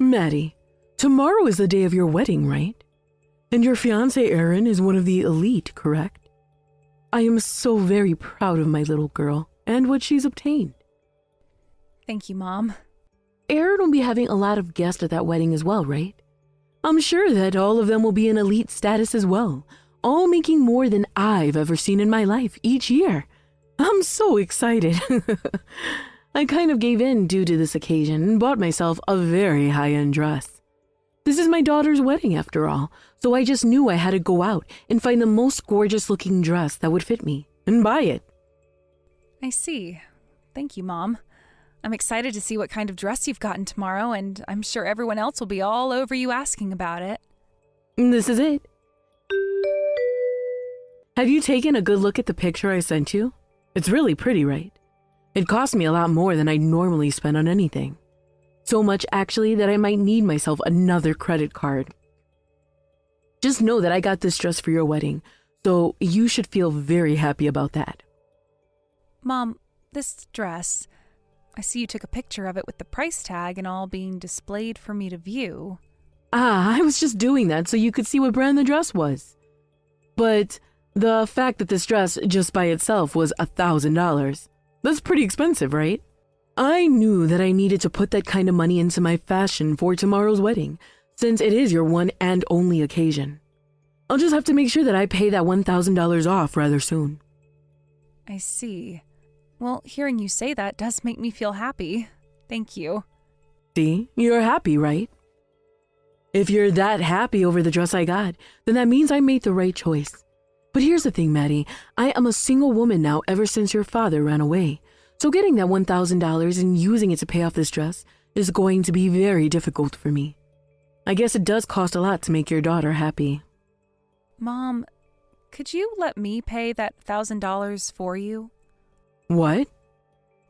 Maddie, tomorrow is the day of your wedding, right? And your fiancé Aaron is one of the elite, correct? I am so very proud of my little girl and what she's obtained. Thank you, Mom. Aaron will be having a lot of guests at that wedding as well, right? I'm sure that all of them will be in elite status as well, all making more than I've ever seen in my life each year. I'm so excited. I kind of gave in due to this occasion and bought myself a very high-end dress. This is my daughter's wedding after all, so I just knew I had to go out and find the most gorgeous-looking dress that would fit me and buy it. I see. Thank you, Mom. I'm excited to see what kind of dress you've gotten tomorrow, and I'm sure everyone else will be all over you asking about it. This is it. Have you taken a good look at the picture I sent you? It's really pretty, right? It cost me a lot more than I'd normally spend on anything. So much, actually, that I might need myself another credit card. Just know that I got this dress for your wedding, so you should feel very happy about that. Mom, this dress, I see you took a picture of it with the price tag and all being displayed for me to view. I was just doing that so you could see what brand the dress was. But the fact that this dress just by itself was $1,000, that's pretty expensive, right? I knew that I needed to put that kind of money into my fashion for tomorrow's wedding, since it is your one and only occasion. I'll just have to make sure that I pay that $1,000 off rather soon. I see. Well, hearing you say that does make me feel happy. Thank you. See, you're happy, right? If you're that happy over the dress I got, then that means I made the right choice. But here's the thing, Maddie. I am a single woman now ever since your father ran away. So getting that $1,000 and using it to pay off this dress is going to be very difficult for me. I guess it does cost a lot to make your daughter happy. Mom, could you let me pay that $1,000 for you? What?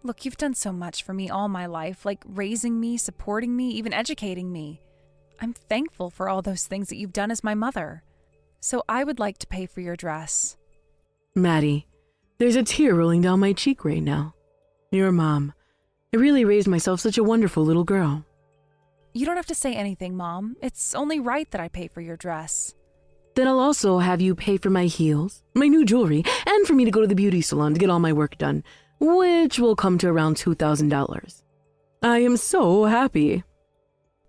Look, you've done so much for me all my life, like raising me, supporting me, even educating me. I'm thankful for all those things that you've done as my mother. So I would like to pay for your dress. Maddie, there's a tear rolling down my cheek right now. Your mom. I really raised myself such a wonderful little girl. You don't have to say anything, Mom. It's only right that I pay for your dress. Then I'll also have you pay for my heels, my new jewelry, and for me to go to the beauty salon to get all my work done, which will come to around $2,000. I am so happy.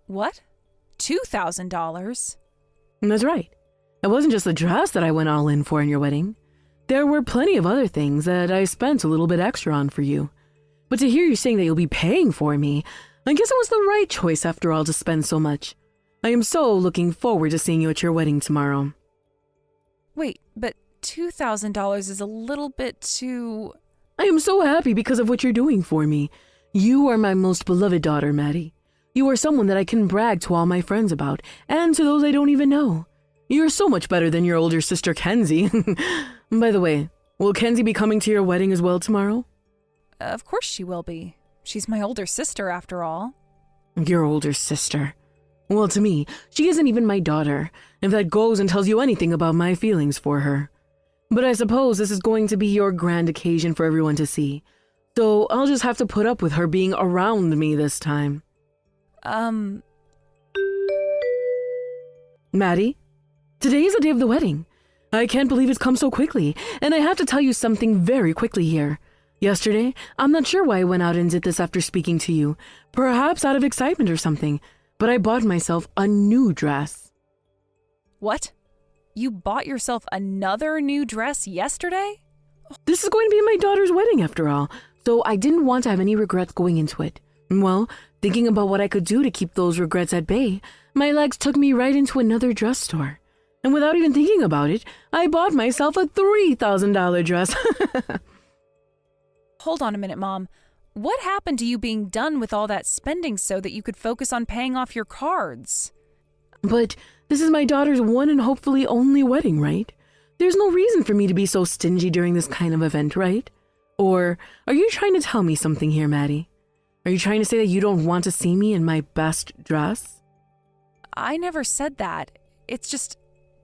What? $2,000? That's right. It wasn't just the dress that I went all in for in your wedding. There were plenty of other things that I spent a little bit extra on for you. But to hear you saying that you'll be paying for me, I guess it was the right choice after all to spend so much. I am so looking forward to seeing you at your wedding tomorrow. Wait, but $2,000 is a little bit too... I am so happy because of what you're doing for me. You are my most beloved daughter, Maddie. You are someone that I can brag to all my friends about, and to those I don't even know. You're so much better than your older sister, Kenzie. By the way, will Kenzie be coming to your wedding as well tomorrow? Of course she will be. She's my older sister, after all. Your older sister. Well, to me, she isn't even my daughter, if that goes and tells you anything about my feelings for her. But I suppose this is going to be your grand occasion for everyone to see, so I'll just have to put up with her being around me this time. Maddie, today is the day of the wedding. I can't believe it's come so quickly, and I have to tell you something very quickly here. Yesterday, I'm not sure why I went out and did this after speaking to you, perhaps out of excitement or something, but I bought myself a new dress. What? You bought yourself another new dress yesterday? This is going to be my daughter's wedding after all, so I didn't want to have any regrets going into it. Well, thinking about what I could do to keep those regrets at bay, my legs took me right into another dress store. And without even thinking about it, I bought myself a $3,000 dress. Hold on a minute, Mom. What happened to you being done with all that spending so that you could focus on paying off your cards? But this is my daughter's one and hopefully only wedding, right? There's no reason for me to be so stingy during this kind of event, right? Or are you trying to tell me something here, Maddie? Are you trying to say that you don't want to see me in my best dress? I never said that. It's just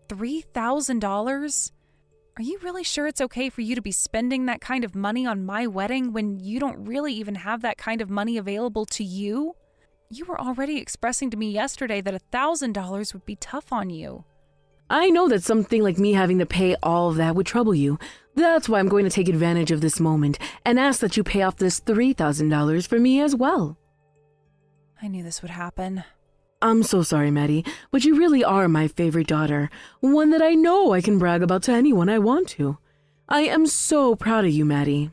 $3,000? Are you really sure it's okay for you to be spending that kind of money on my wedding when you don't really even have that kind of money available to you? You were already expressing to me yesterday that $1,000 would be tough on you. I know that something like me having to pay all of that would trouble you. That's why I'm going to take advantage of this moment and ask that you pay off this $3,000 for me as well. I knew this would happen. I'm so sorry, Maddie, but you really are my favorite daughter, one that I know I can brag about to anyone I want to. I am so proud of you, Maddie.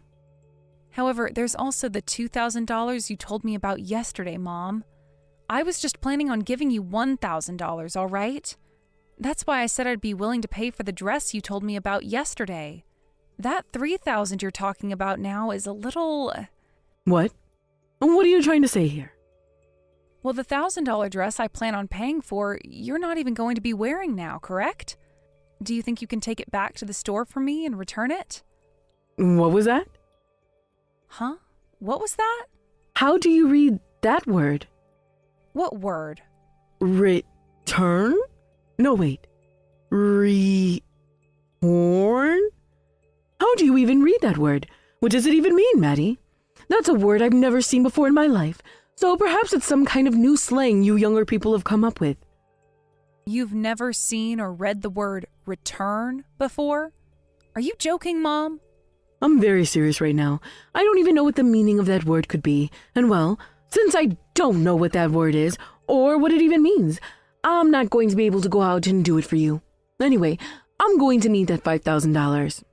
However, there's also the $2,000 you told me about yesterday, Mom. I was just planning on giving you $1,000, all right? That's why I said I'd be willing to pay for the dress you told me about yesterday. That $3,000 you're talking about now is a little... What? What are you trying to say here? Well, the $1,000 dress I plan on paying for, you're not even going to be wearing now, correct? Do you think you can take it back to the store for me and return it? What was that? Huh? What was that? How do you read that word? What word? Return? No, wait. Retorn? How do you even read that word? What does it even mean, Maddie? That's a word I've never seen before in my life, so perhaps it's some kind of new slang you younger people have come up with. You've never seen or read the word return before? Are you joking, Mom? I'm very serious right now. I don't even know what the meaning of that word could be. And well, since I don't know what that word is, or what it even means, I'm not going to be able to go out and do it for you. Anyway, I'm going to need that $5,000.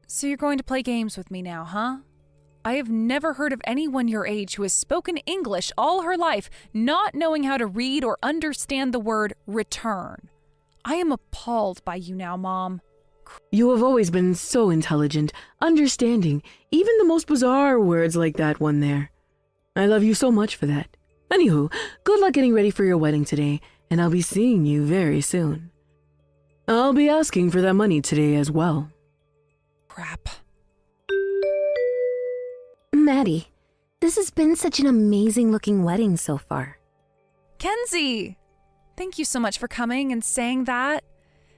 So you're going to play games with me now, huh? I have never heard of anyone your age who has spoken English all her life not knowing how to read or understand the word return. I am appalled by you now, Mom. You have always been so intelligent, understanding, even the most bizarre words like that one there. I love you so much for that. Anywho, good luck getting ready for your wedding today, and I'll be seeing you very soon. I'll be asking for that money today as well. Crap. Maddie, this has been such an amazing-looking wedding so far. Kenzie! Thank you so much for coming and saying that.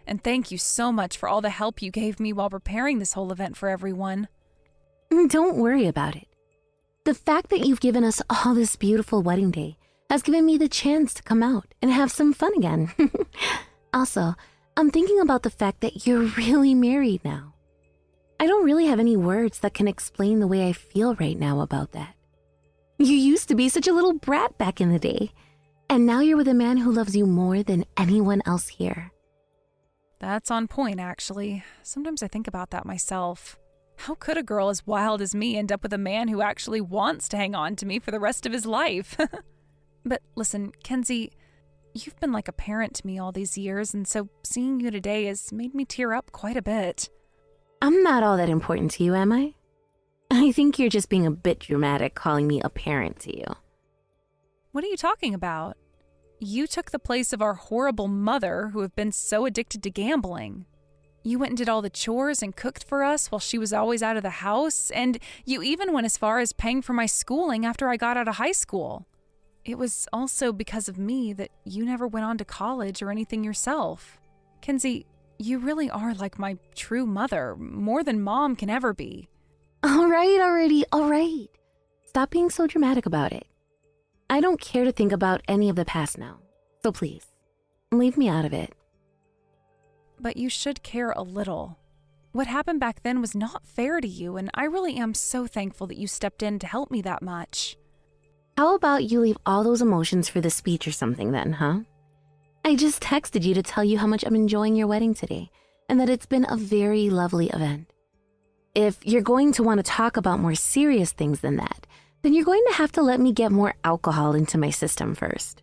And thank you so much for all the help you gave me while preparing this whole event for everyone. Don't worry about it. The fact that you've given us all this beautiful wedding day has given me the chance to come out and have some fun again. Also, I'm thinking about the fact that you're really married now. I don't really have any words that can explain the way I feel right now about that. You used to be such a little brat back in the day, and now you're with a man who loves you more than anyone else here. That's on point, actually. Sometimes I think about that myself. How could a girl as wild as me end up with a man who actually wants to hang on to me for the rest of his life? But listen, Kenzie, you've been like a parent to me all these years, and so seeing you today has made me tear up quite a bit. I'm not all that important to you, am I? I think you're just being a bit dramatic calling me a parent to you. What are you talking about? You took the place of our horrible mother who have been so addicted to gambling. You went and did all the chores and cooked for us while she was always out of the house, and you even went as far as paying for my schooling after I got out of high school. It was also because of me that you never went on to college or anything yourself. Kenzie, you really are like my true mother, more than Mom can ever be. All right. Stop being so dramatic about it. I don't care to think about any of the past now, so please, leave me out of it. But you should care a little. What happened back then was not fair to you, and I really am so thankful that you stepped in to help me that much. How about you leave all those emotions for the speech or something then, huh? I just texted you to tell you how much I'm enjoying your wedding today, and that it's been a very lovely event. If you're going to want to talk about more serious things than that, then you're going to have to let me get more alcohol into my system first.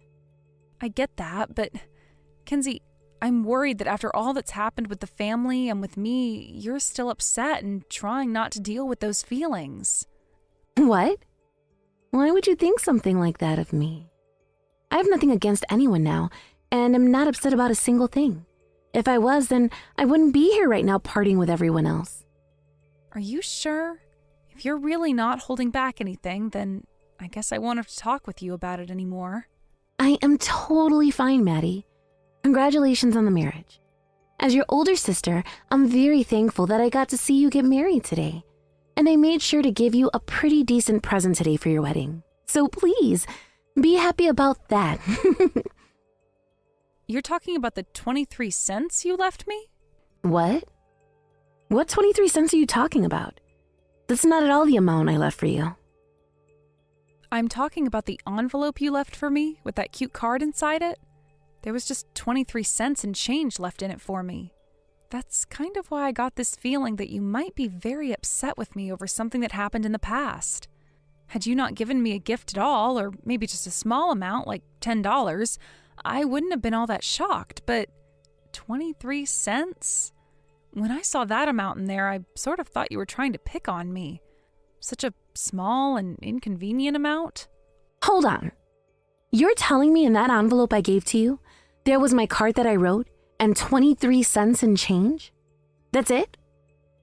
I get that, but Kenzie, I'm worried that after all that's happened with the family and with me, you're still upset and trying not to deal with those feelings. What? Why would you think something like that of me? I have nothing against anyone now, and I'm not upset about a single thing. If I was, then I wouldn't be here right now partying with everyone else. Are you sure? If you're really not holding back anything, then I guess I won't have to talk with you about it anymore. I am totally fine, Maddie. Congratulations on the marriage. As your older sister, I'm very thankful that I got to see you get married today. And I made sure to give you a pretty decent present today for your wedding. So please, Be happy about that. You're talking about the 23 cents you left me? What? What 23 cents are you talking about? That's not at all the amount I left for you. I'm talking about the envelope you left for me with that cute card inside it. There was just 23 cents and change left in it for me. That's kind of why I got this feeling that you might be very upset with me over something that happened in the past. Had you not given me a gift at all, or maybe just a small amount, like $10, I wouldn't have been all that shocked, but 23 cents? When I saw that amount in there, I sort of thought you were trying to pick on me. Such a small and inconvenient amount. Hold on. You're telling me in that envelope I gave to you, there was my card that I wrote and 23 cents in change? That's it?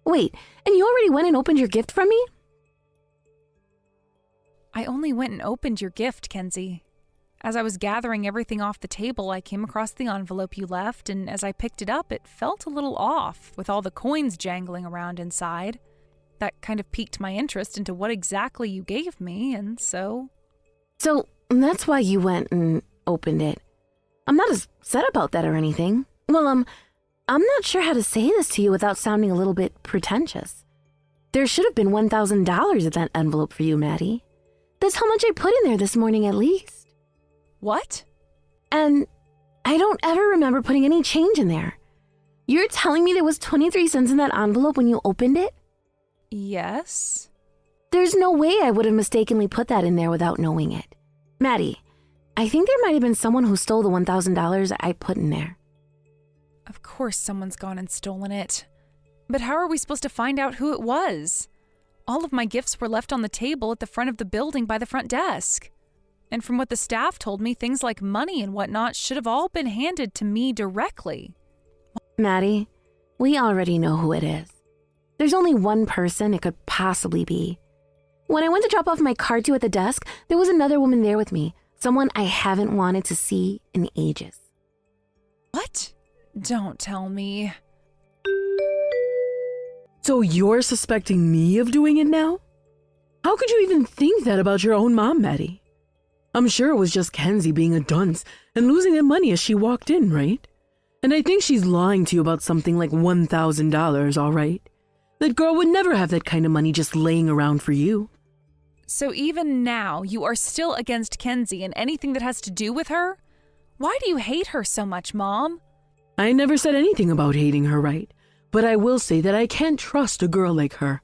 Wait, and you already went and opened your gift from me? I only went and opened your gift, Kenzie. As I was gathering everything off the table, I came across the envelope you left, and as I picked it up, it felt a little off, with all the coins jangling around inside. That kind of piqued my interest into what exactly you gave me, and so... So, that's why you went and opened it. I'm not upset about that or anything. Well, I'm not sure how to say this to you without sounding a little bit pretentious. There should have been $1,000 in that envelope for you, Maddie. That's how much I put in there this morning at least. What? And I don't ever remember putting any change in there. You're telling me there was 23 cents in that envelope when you opened it? Yes. There's no way I would have mistakenly put that in there without knowing it. Maddie, I think there might have been someone who stole the $1,000 I put in there. Of course someone's gone and stolen it. But how are we supposed to find out who it was? All of my gifts were left on the table at the front of the building by the front desk. And from what the staff told me, things like money and whatnot should have all been handed to me directly. Maddie, we already know who it is. There's only one person it could possibly be. When I went to drop off my card to you at the desk, there was another woman there with me, someone I haven't wanted to see in ages. What? Don't tell me. So you're suspecting me of doing it now? How could you even think that about your own mom, Maddie? I'm sure it was just Kenzie being a dunce and losing her money as she walked in, right? And I think she's lying to you about something like $1,000, all right? That girl would never have that kind of money just laying around for you. So even now, you are still against Kenzie and anything that has to do with her? Why do you hate her so much, Mom? I never said anything about hating her, right? But I will say that I can't trust a girl like her.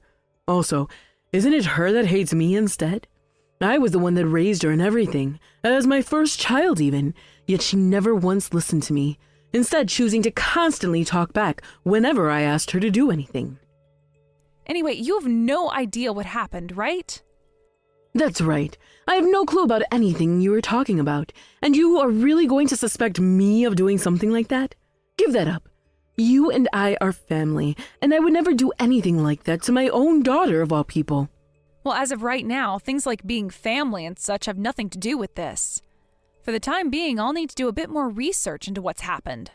Also, isn't it her that hates me instead? I was the one that raised her and everything, as my first child even, yet she never once listened to me, instead choosing to constantly talk back whenever I asked her to do anything. Anyway, you have no idea what happened, right? That's right. I have no clue about anything you were talking about, and you are really going to suspect me of doing something like that? Give that up. You and I are family, and I would never do anything like that to my own daughter of all people. Well, as of right now, things like being family and such have nothing to do with this. For the time being, I'll need to do a bit more research into what's happened.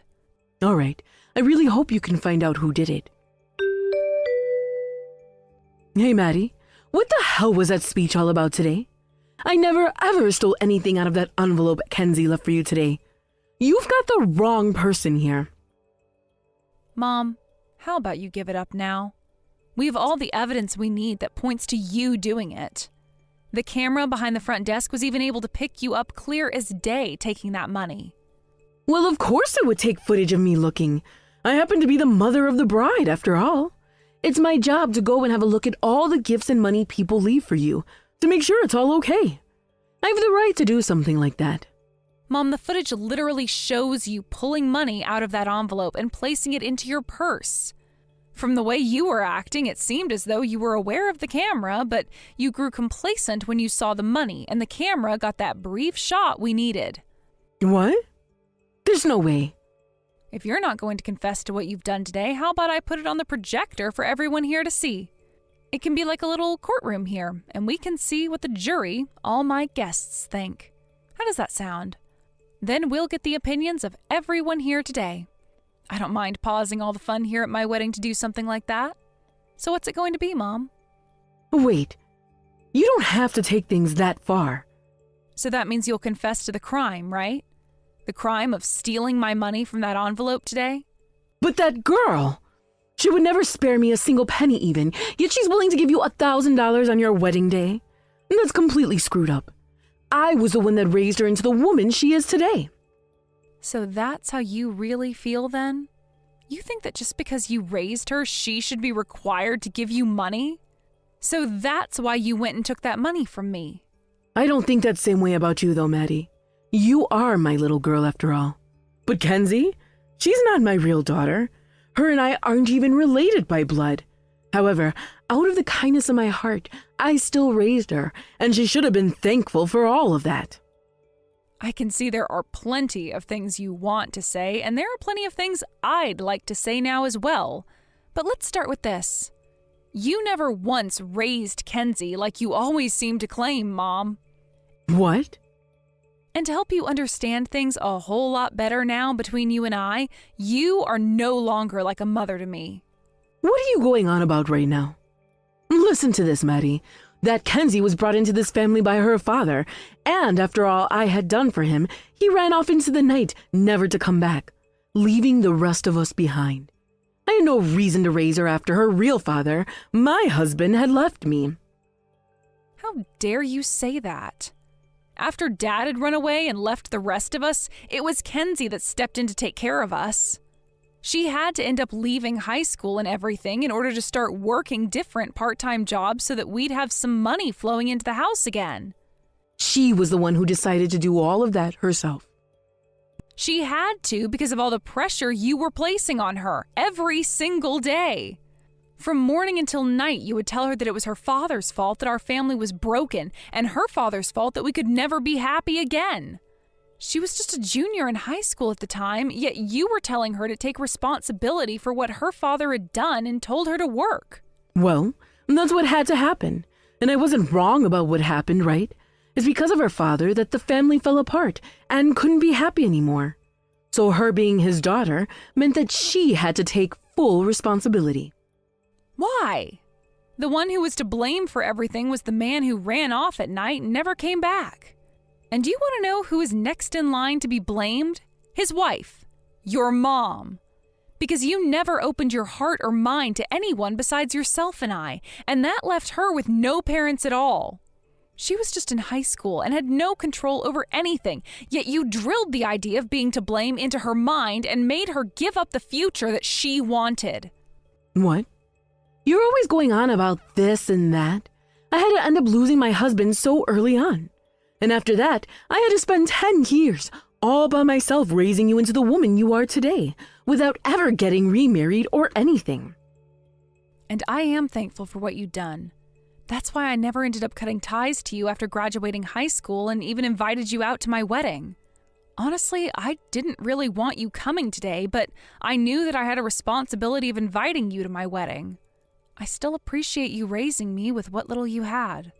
All right. I really hope you can find out who did it. Hey, Maddie. What the hell was that speech all about today? I never ever stole anything out of that envelope Kenzie left for you today. You've got the wrong person here. Mom, how about you give it up now? We have all the evidence we need that points to you doing it. The camera behind the front desk was even able to pick you up clear as day taking that money. Well, of course it would take footage of me looking. I happen to be the mother of the bride, after all. It's my job to go and have a look at all the gifts and money people leave for you, to make sure it's all okay. I have the right to do something like that. Mom, the footage literally shows you pulling money out of that envelope and placing it into your purse. From the way you were acting, it seemed as though you were aware of the camera, but you grew complacent when you saw the money, and the camera got that brief shot we needed. What? There's no way. If you're not going to confess to what you've done today, how about I put it on the projector for everyone here to see? It can be like a little courtroom here, and we can see what the jury, all my guests, think. How does that sound? Then we'll get the opinions of everyone here today. I don't mind pausing all the fun here at my wedding to do something like that. So what's it going to be, Mom? Wait. You don't have to take things that far. So that means you'll confess to the crime, right? The crime of stealing my money from that envelope today? But that girl, she would never spare me a single penny even, yet she's willing to give you $1,000 on your wedding day. And that's completely screwed up. I was the one that raised her into the woman she is today. So that's how you really feel then? You think that just because you raised her, she should be required to give you money? So that's why you went and took that money from me. I don't think that same way about you though, Maddie. You are my little girl after all. But Kenzie, she's not my real daughter. Her and I aren't even related by blood. However, out of the kindness of my heart, I still raised her, and she should have been thankful for all of that. I can see there are plenty of things you want to say, and there are plenty of things I'd like to say now as well. But let's start with this. You never once raised Kenzie like you always seem to claim, Mom. What? And to help you understand things a whole lot better now between you and I, you are no longer like a mother to me. What are you going on about right now? Listen to this, Maddie. That Kenzie was brought into this family by her father, and after all I had done for him, he ran off into the night, never to come back, leaving the rest of us behind. I had no reason to raise her after her real father, my husband, had left me. How dare you say that? After Dad had run away and left the rest of us, it was Kenzie that stepped in to take care of us. She had to end up leaving high school and everything in order to start working different part-time jobs so that we'd have some money flowing into the house again. She was the one who decided to do all of that herself. She had to because of all the pressure you were placing on her every single day. From morning until night, you would tell her that it was her father's fault that our family was broken and her father's fault that we could never be happy again. She was just a junior in high school at the time, yet you were telling her to take responsibility for what her father had done and told her to work. Well, that's what had to happen. And I wasn't wrong about what happened, right? It's because of her father that the family fell apart and couldn't be happy anymore. So her being his daughter meant that she had to take full responsibility. Why? The one who was to blame for everything was the man who ran off at night and never came back. And do you want to know who is next in line to be blamed? His wife. Your mom. Because you never opened your heart or mind to anyone besides yourself and I, and that left her with no parents at all. She was just in high school and had no control over anything, yet you drilled the idea of being to blame into her mind and made her give up the future that she wanted. What? You're always going on about this and that. I had to end up losing my husband so early on. And after that, I had to spend 10 years all by myself raising you into the woman you are today, without ever getting remarried or anything. And I am thankful for what you've done. That's why I never ended up cutting ties to you after graduating high school and even invited you out to my wedding. Honestly, I didn't really want you coming today, but I knew that I had a responsibility of inviting you to my wedding. I still appreciate you raising me with what little you had.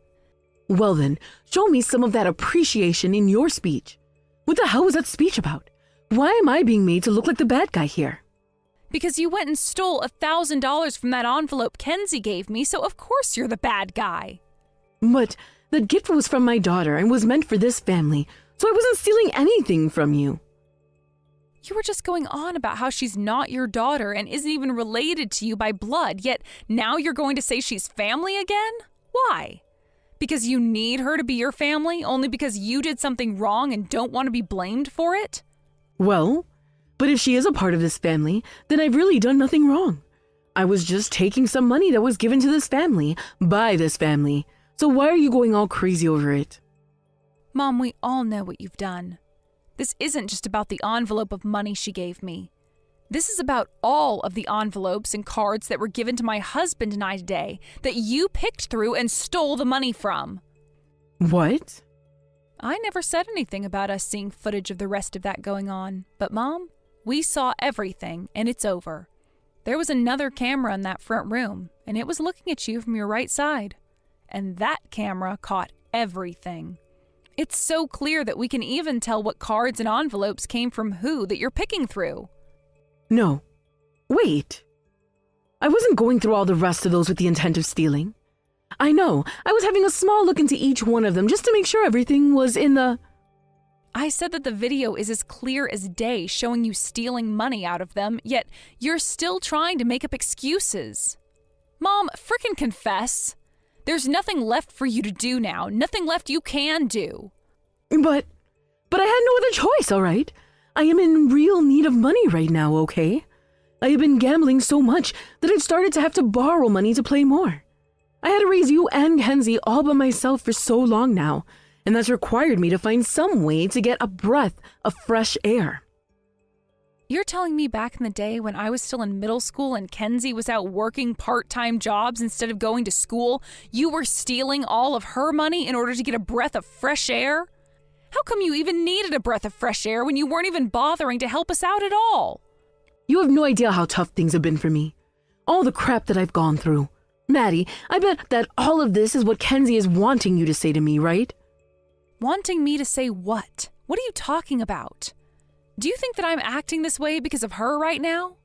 Well then, show me some of that appreciation in your speech. What the hell was that speech about? Why am I being made to look like the bad guy here? Because you went and stole $1,000 from that envelope Kenzie gave me, so of course you're the bad guy. But the gift was from my daughter and was meant for this family, so I wasn't stealing anything from you. You were just going on about how she's not your daughter and isn't even related to you by blood, yet now you're going to say she's family again? Why? Because you need her to be your family, only because you did something wrong and don't want to be blamed for it? Well, but if she is a part of this family, then I've really done nothing wrong. I was just taking some money that was given to this family, by this family. So why are you going all crazy over it? Mom, we all know what you've done. This isn't just about the envelope of money she gave me. This is about all of the envelopes and cards that were given to my husband and I today that you picked through and stole the money from. What? I never said anything about us seeing footage of the rest of that going on, but Mom, we saw everything and it's over. There was another camera in that front room and it was looking at you from your right side. And that camera caught everything. It's so clear that we can even tell what cards and envelopes came from who that you're picking through. No. Wait. I wasn't going through all the rest of those with the intent of stealing. I know. I was having a small look into each one of them just to make sure everything was in the... I said that the video is as clear as day showing you stealing money out of them, yet you're still trying to make up excuses. Mom, frickin' confess. There's nothing left for you to do now, nothing left you can do. But I had no other choice, all right? I am in real need of money right now, okay? I have been gambling so much that I've started to have to borrow money to play more. I had to raise you and Kenzie all by myself for so long now, and that's required me to find some way to get a breath of fresh air. You're telling me back in the day when I was still in middle school and Kenzie was out working part-time jobs instead of going to school, you were stealing all of her money in order to get a breath of fresh air? How come you even needed a breath of fresh air when you weren't even bothering to help us out at all? You have no idea how tough things have been for me. All the crap that I've gone through. Maddie, I bet that all of this is what Kenzie is wanting you to say to me, right? Wanting me to say what? What are you talking about? Do you think that I'm acting this way because of her right now?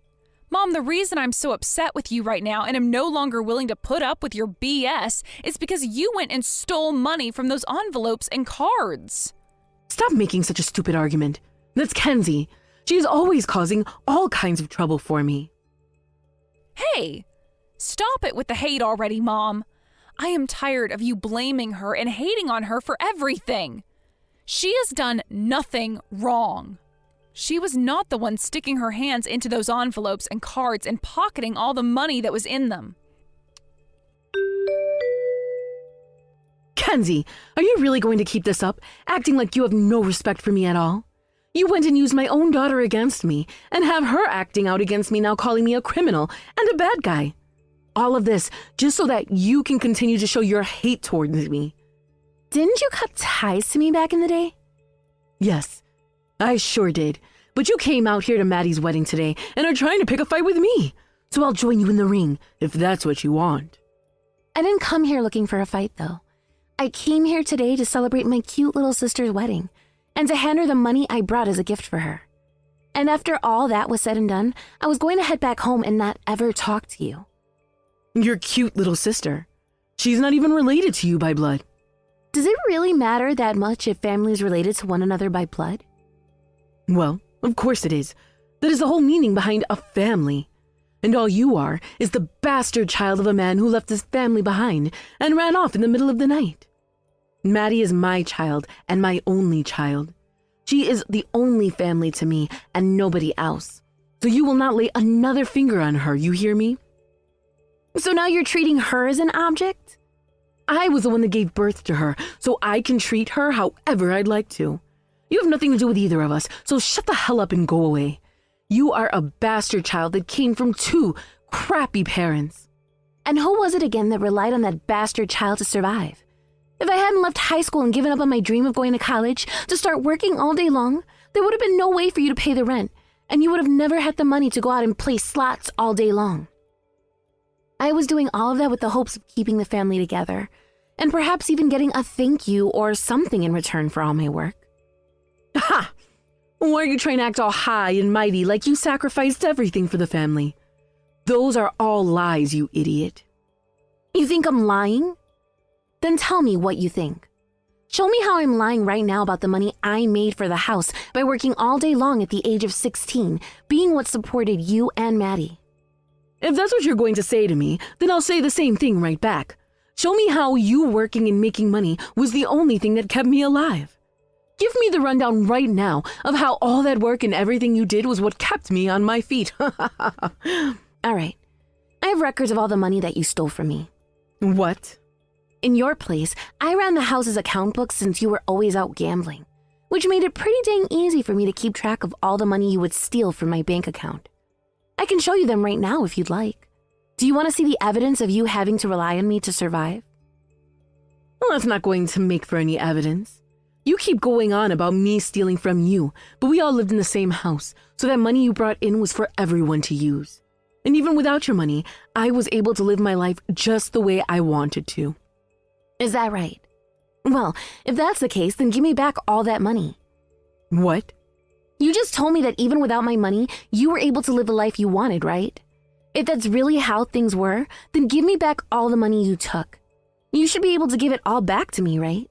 Mom, the reason I'm so upset with you right now and am no longer willing to put up with your BS is because you went and stole money from those envelopes and cards. Stop making such a stupid argument. That's Kenzie. She is always causing all kinds of trouble for me. Hey, stop it with the hate already, Mom. I am tired of you blaming her and hating on her for everything. She has done nothing wrong. She was not the one sticking her hands into those envelopes and cards and pocketing all the money that was in them. Kenzie, are you really going to keep this up, acting like you have no respect for me at all? You went and used my own daughter against me and have her acting out against me now, calling me a criminal and a bad guy. All of this just so that you can continue to show your hate towards me. Didn't you cut ties to me back in the day? Yes, I sure did. But you came out here to Maddie's wedding today and are trying to pick a fight with me. So I'll join you in the ring if that's what you want. I didn't come here looking for a fight, though. I came here today to celebrate my cute little sister's wedding and to hand her the money I brought as a gift for her. And after all that was said and done, I was going to head back home and not ever talk to you. Your cute little sister. She's not even related to you by blood. Does it really matter that much if families related to one another by blood? Well, of course it is. That is the whole meaning behind a family. And all you are is the bastard child of a man who left his family behind and ran off in the middle of the night. Maddie is my child and my only child. She is the only family to me and nobody else. So you will not lay another finger on her, you hear me? So now you're treating her as an object? I was the one that gave birth to her, so I can treat her however I'd like to. You have nothing to do with either of us, so shut the hell up and go away. You are a bastard child that came from 2 crappy parents. And who was it again that relied on that bastard child to survive? If I hadn't left high school and given up on my dream of going to college to start working all day long, there would have been no way for you to pay the rent, and you would have never had the money to go out and play slots all day long. I was doing all of that with the hopes of keeping the family together, and perhaps even getting a thank you or something in return for all my work. Ha! Why are you trying to act all high and mighty like you sacrificed everything for the family? Those are all lies, you idiot. You think I'm lying? Then tell me what you think. Show me how I'm lying right now about the money I made for the house by working all day long at the age of 16, being what supported you and Maddie. If that's what you're going to say to me, then I'll say the same thing right back. Show me how you working and making money was the only thing that kept me alive. Give me the rundown right now of how all that work and everything you did was what kept me on my feet. All right. I have records of all the money that you stole from me. What? In your place, I ran the house's account book since you were always out gambling, which made it pretty dang easy for me to keep track of all the money you would steal from my bank account. I can show you them right now if you'd like. Do you want to see the evidence of you having to rely on me to survive? Well, that's not going to make for any evidence. You keep going on about me stealing from you, but we all lived in the same house, so that money you brought in was for everyone to use. And even without your money, I was able to live my life just the way I wanted to. Is that right? Well, if that's the case, then give me back all that money. What? You just told me that even without my money, you were able to live the life you wanted, right? If that's really how things were, then give me back all the money you took. You should be able to give it all back to me, right?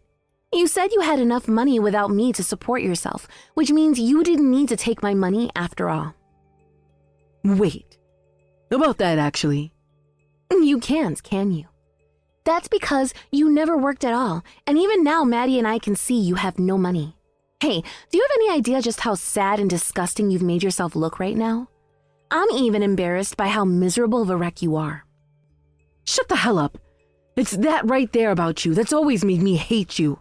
You said you had enough money without me to support yourself, which means you didn't need to take my money after all. Wait. About that, actually. You can't, can you? That's because you never worked at all, and even now Maddie and I can see you have no money. Hey, do you have any idea just how sad and disgusting you've made yourself look right now? I'm even embarrassed by how miserable of a wreck you are. Shut the hell up. It's that right there about you that's always made me hate you.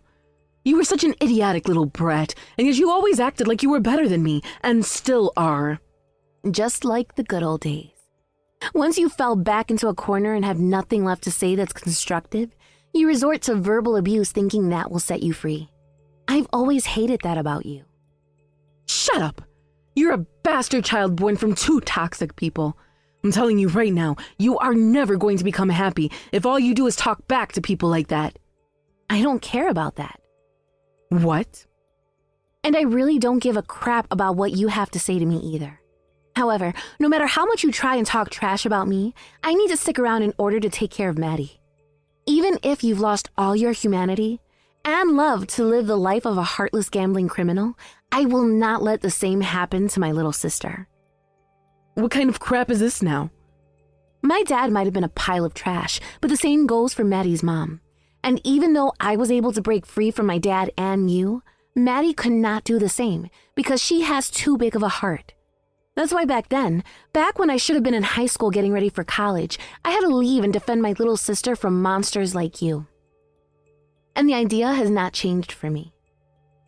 You were such an idiotic little brat, and yet you always acted like you were better than me, and still are. Just like the good old days. Once you fell back into a corner and have nothing left to say that's constructive, you resort to verbal abuse thinking that will set you free. I've always hated that about you. Shut up. You're a bastard child born from two toxic people. I'm telling you right now, you are never going to become happy if all you do is talk back to people like that. I don't care about that. What? And I really don't give a crap about what you have to say to me either. However, no matter how much you try and talk trash about me, I need to stick around in order to take care of Maddie. Even if you've lost all your humanity and love to live the life of a heartless gambling criminal, I will not let the same happen to my little sister. What kind of crap is this now? My dad might have been a pile of trash, but the same goes for Maddie's mom. And even though I was able to break free from my dad and you, Maddie could not do the same because she has too big of a heart. That's why back when I should have been in high school getting ready for college, I had to leave and defend my little sister from monsters like you. And the idea has not changed for me.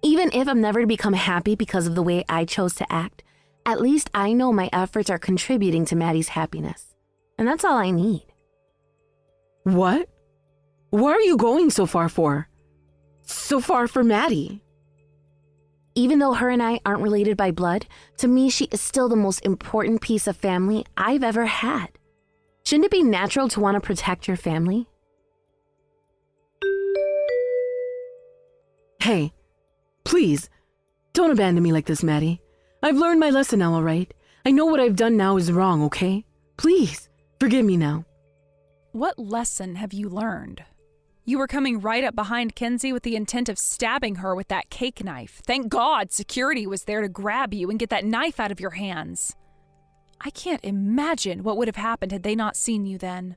Even if I'm never to become happy because of the way I chose to act, at least I know my efforts are contributing to Maddie's happiness. And that's all I need. What? Why are you going so far for? So far for Maddie? Even though her and I aren't related by blood, to me she is still the most important piece of family I've ever had. Shouldn't it be natural to want to protect your family? Hey, please, don't abandon me like this, Maddie. I've learned my lesson now, all right? I know what I've done now is wrong, okay? Please, forgive me now. What lesson have you learned? You were coming right up behind Kenzie with the intent of stabbing her with that cake knife. Thank God security was there to grab you and get that knife out of your hands. I can't imagine what would have happened had they not seen you then.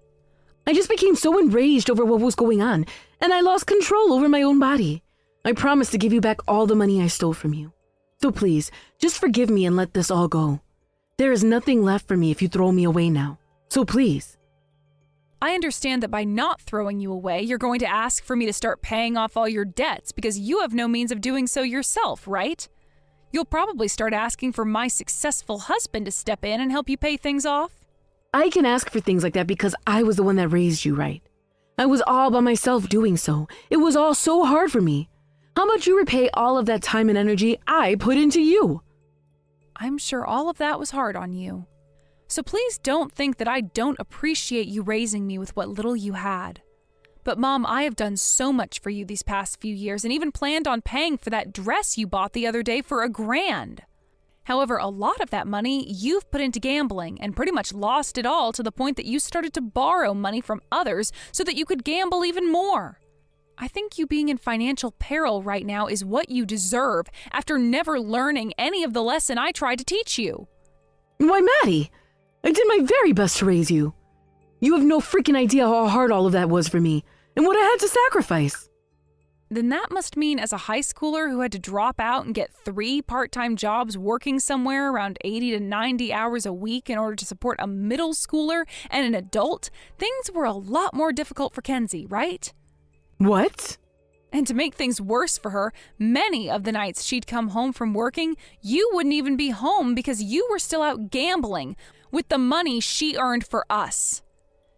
I just became so enraged over what was going on, and I lost control over my own body. I promised to give you back all the money I stole from you. So please, just forgive me and let this all go. There is nothing left for me if you throw me away now. So please. I understand that by not throwing you away, you're going to ask for me to start paying off all your debts because you have no means of doing so yourself, right? You'll probably start asking for my successful husband to step in and help you pay things off. I can ask for things like that because I was the one that raised you, right? I was all by myself doing so. It was all so hard for me. How about you repay all of that time and energy I put into you? I'm sure all of that was hard on you. So please don't think that I don't appreciate you raising me with what little you had. But Mom, I have done so much for you these past few years and even planned on paying for that dress you bought the other day for $1,000. However, a lot of that money you've put into gambling and pretty much lost it all to the point that you started to borrow money from others so that you could gamble even more. I think you being in financial peril right now is what you deserve after never learning any of the lesson I tried to teach you. Why, Maddie, I did my very best to raise you. You have no freaking idea how hard all of that was for me and what I had to sacrifice. Then that must mean as a high schooler who had to drop out and get 3 part-time jobs working somewhere around 80 to 90 hours a week in order to support a middle schooler and an adult, things were a lot more difficult for Kenzie, right? What? And to make things worse for her, many of the nights she'd come home from working, you wouldn't even be home because you were still out gambling with the money she earned for us.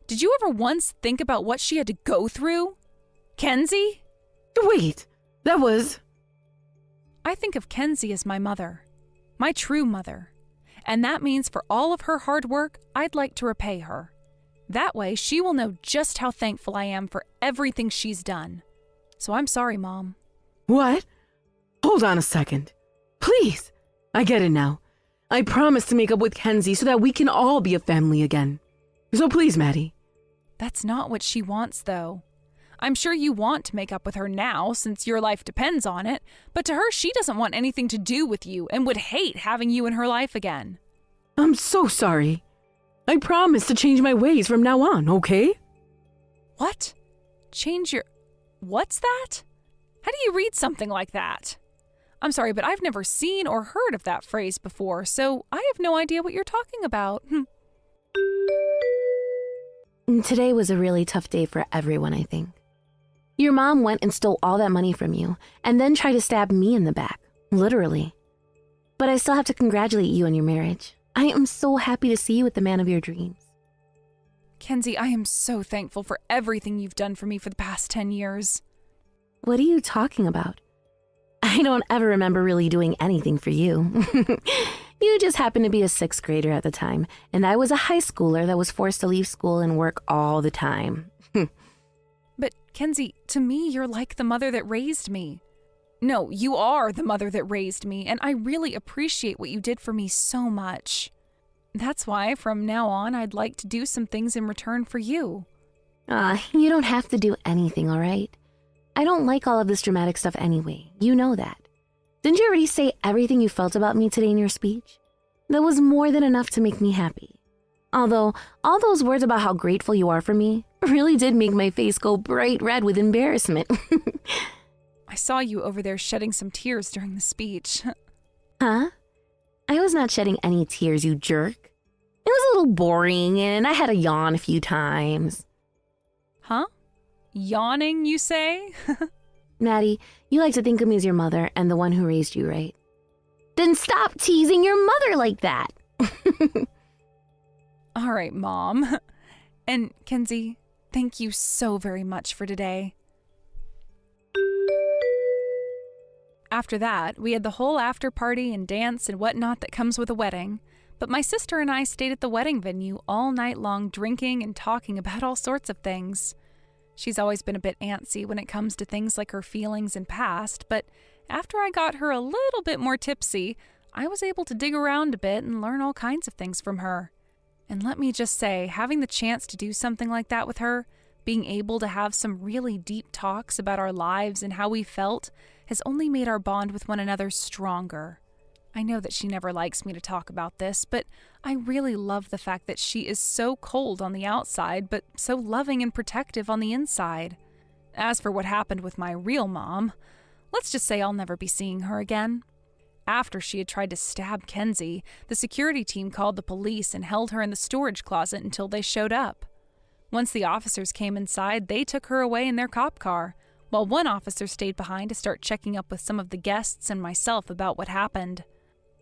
Did you ever once think about what she had to go through? Kenzie? Wait, that was... I think of Kenzie as my mother, my true mother. And that means for all of her hard work, I'd like to repay her. That way, she will know just how thankful I am for everything she's done. So I'm sorry, Mom. What? Hold on a second. Please. I get it now. I promise to make up with Kenzie so that we can all be a family again. So please, Maddie. That's not what she wants, though. I'm sure you want to make up with her now since your life depends on it, but to her, she doesn't want anything to do with you and would hate having you in her life again. I'm so sorry. I promise to change my ways from now on, okay? What? Change your... What's that? How do you read something like that? I'm sorry, but I've never seen or heard of that phrase before, so I have no idea what you're talking about. Today was a really tough day for everyone, I think. Your mom went and stole all that money from you and then tried to stab me in the back, literally. But I still have to congratulate you on your marriage. I am so happy to see you with the man of your dreams. Kenzie, I am so thankful for everything you've done for me for the past 10 years. What are you talking about? I don't ever remember really doing anything for you. You just happened to be a 6th grader at the time, and I was a high schooler that was forced to leave school and work all the time. But, Kenzie, to me, you're like the mother that raised me. No, you are the mother that raised me, and I really appreciate what you did for me so much. That's why, from now on, I'd like to do some things in return for you. You don't have to do anything, all right? I don't like all of this dramatic stuff anyway. You know that. Didn't you already say everything you felt about me today in your speech? That was more than enough to make me happy. Although, all those words about how grateful you are for me really did make my face go bright red with embarrassment. I saw you over there shedding some tears during the speech. Huh? I was not shedding any tears, you jerk. It was a little boring, and I had a yawn a few times. Huh? Yawning, you say? Maddie, you like to think of me as your mother and the one who raised you, right? Then stop teasing your mother like that. All right, Mom. And Kenzie, thank you so very much for today. After that, we had the whole after party and dance and whatnot that comes with a wedding. But my sister and I stayed at the wedding venue all night long drinking and talking about all sorts of things. She's always been a bit antsy when it comes to things like her feelings and past, but after I got her a little bit more tipsy, I was able to dig around a bit and learn all kinds of things from her. And let me just say, having the chance to do something like that with her, being able to have some really deep talks about our lives and how we felt, has only made our bond with one another stronger. I know that she never likes me to talk about this, but I really love the fact that she is so cold on the outside, but so loving and protective on the inside. As for what happened with my real mom, let's just say I'll never be seeing her again. After she had tried to stab Kenzie, the security team called the police and held her in the storage closet until they showed up. Once the officers came inside, they took her away in their cop car, while one officer stayed behind to start checking up with some of the guests and myself about what happened.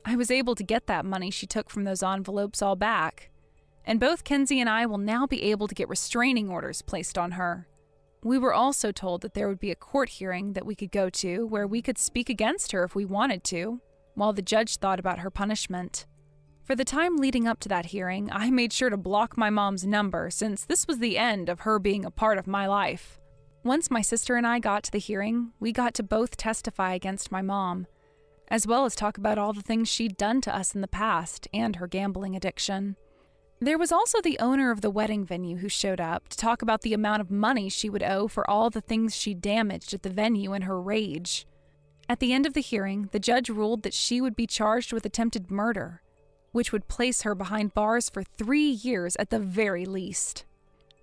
I was able to get that money she took from those envelopes all back, and both Kenzie and I will now be able to get restraining orders placed on her. We were also told that there would be a court hearing that we could go to where we could speak against her if we wanted to, while the judge thought about her punishment. For the time leading up to that hearing, I made sure to block my mom's number since this was the end of her being a part of my life. Once my sister and I got to the hearing, we got to both testify against my mom, as well as talk about all the things she'd done to us in the past and her gambling addiction. There was also the owner of the wedding venue who showed up to talk about the amount of money she would owe for all the things she damaged at the venue in her rage. At the end of the hearing, the judge ruled that she would be charged with attempted murder, which would place her behind bars for 3 years at the very least.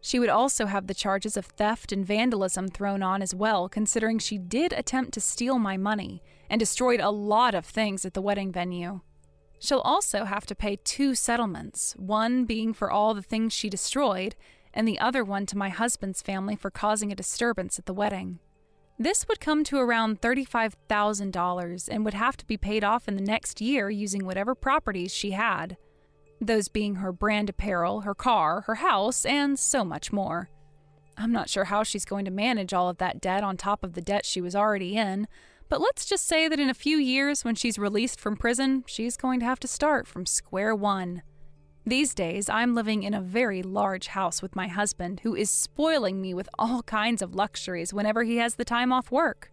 She would also have the charges of theft and vandalism thrown on as well, considering she did attempt to steal my money and destroyed a lot of things at the wedding venue. She'll also have to pay 2 settlements, one being for all the things she destroyed, and the other one to my husband's family for causing a disturbance at the wedding. This would come to around $35,000 and would have to be paid off in the next year using whatever properties she had. Those being her brand apparel, her car, her house, and so much more. I'm not sure how she's going to manage all of that debt on top of the debt she was already in, but let's just say that in a few years when she's released from prison, she's going to have to start from square one. These days, I'm living in a very large house with my husband, who is spoiling me with all kinds of luxuries whenever he has the time off work.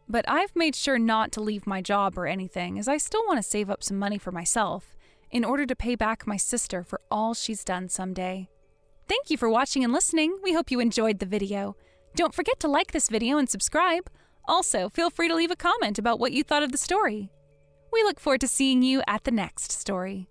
But I've made sure not to leave my job or anything, as I still want to save up some money for myself, in order to pay back my sister for all she's done someday. Thank you for watching and listening. We hope you enjoyed the video. Don't forget to like this video and subscribe. Also, feel free to leave a comment about what you thought of the story. We look forward to seeing you at the next story.